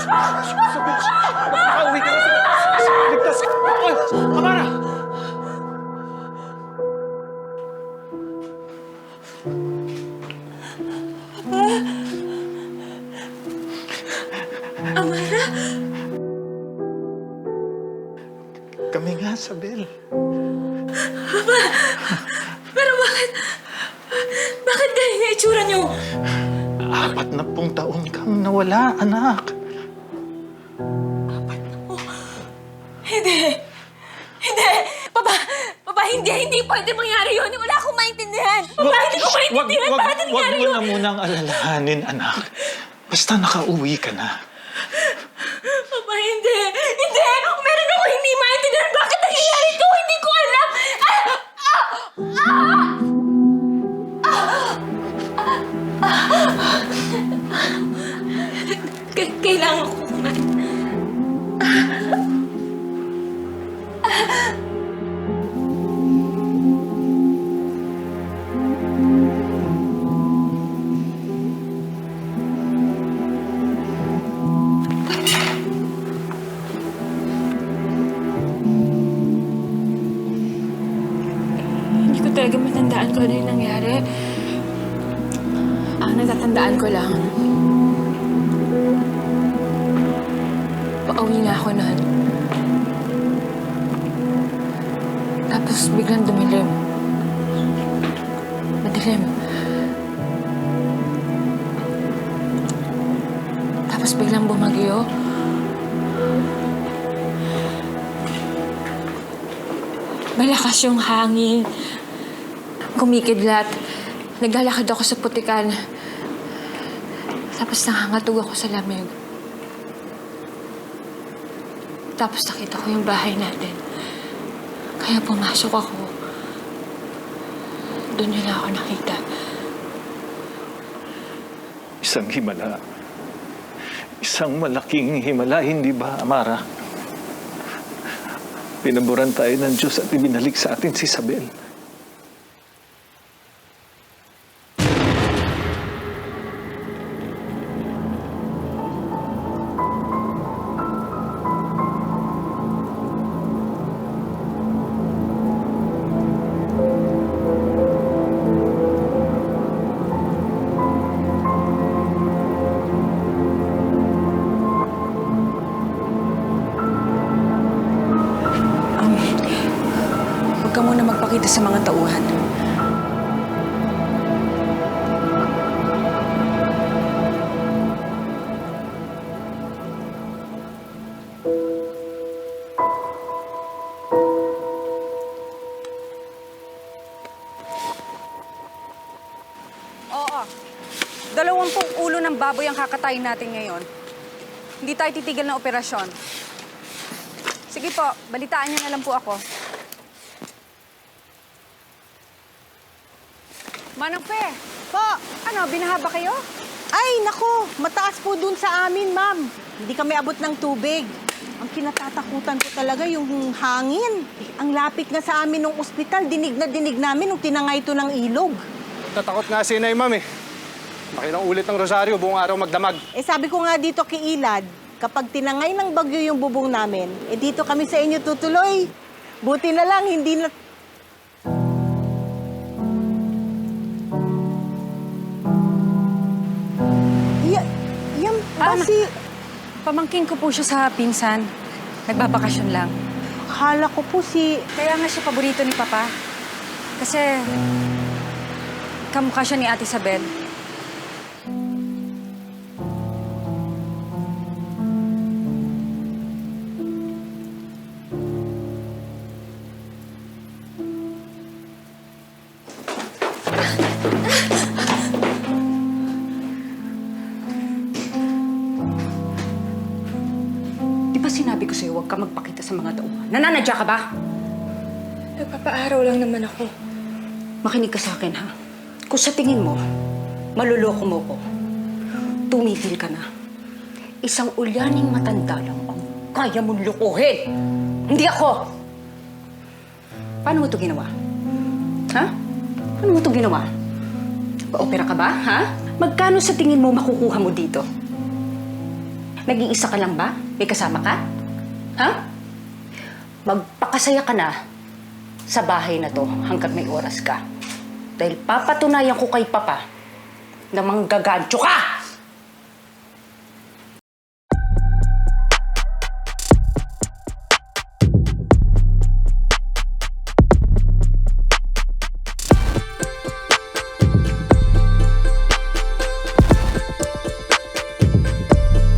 Makakauwi ka na sa... Ligtas ka! Amara! Amara? Kami nga, Sabel. Papa! Pero bakit... Bakit ganyan yung itsura niyo? 40 taon kang nawala, anak. Hindi! Hindi! Papa! Papa, hindi pwede mangyari yun! Wala akong maintindihan! Papa, hindi ko maintindihan! Bakit nangyari Wag mo yun? na munang alalahanin, anak. Basta nakauwi ka na. Papa, hindi! Hindi! Meron ako hindi maintindihan! Bakit nangyayari ito? Hindi ko alam! Kailangan ko kumain. Hindi ko talaga matandaan kung ano yung nangyari. Ang natatandaan ko lang, pauwi na ako noon. Tapos biglang dumilim. Madilim. Tapos biglang bumagyo. Malakas yung hangin. Kumikidlat. Naglalakad ako sa putikan. Tapos nangangatog ako sa lamig. Tapos nakita ko yung bahay natin. Kaya pumasok ako. Doon nila ako nakita. Isang himala. Isang malaking himala, hindi ba, Amara? Pinaboran tayo ng Diyos at ibinalik sa atin si Isabel. Huwag ka muna magpakita sa mga tauhan. Oo. 20 ulo ng baboy ang kakatayin natin ngayon. Hindi tayo titigil ng operasyon. Sige po, balitaan niyo na lang po ako. Manang Fe, Po! ano, binaha ba kayo? Ay, nako! Mataas po dun sa amin, ma'am. Hindi kami abot ng tubig. Ang kinatatakutan ko talaga yung hangin. Ang lapit nga sa amin ng ospital, dinig na dinig namin nung tinangay ito ng ilog. Natakot nga si Inay, ma'am eh. Makilang ulit ng rosaryo, buong araw magdamag. Eh sabi ko nga dito kay Ilad, kapag tinangay ng bagyo yung bubong namin, eh dito kami sa inyo tutuloy. Buti na lang, hindi na... Yan ba si... Pamangkin ko po siya sa pinsan. Nagbabakasyon lang. Akala ko po si... Kaya nga siya paborito ni Papa. Kasi... kamukha siya ni Ate Isabel. Di ba sinabi ko sa'yo, huwag ka magpakita sa mga tauhan? Nananadya ka ba? Nagpapaaraw lang naman ako. Makinig ka sa akin, ha? Kung sa tingin mo, maluloko mo ko, tumigil ka na. Isang ulyaning matanda lang ang kaya mong lukuhin. Hindi ako! Paano mo ito ginawa? Ha? Paano mo ito ginawa? Pa-opera ka ba, ha? Magkano sa tingin mo makukuha mo dito? Nag-iisa ka lang ba? May kasama ka? Ha? Magpakasaya ka na sa bahay na to hanggang may oras ka. Dahil papatunayan ko kay Papa na manggagancho ka!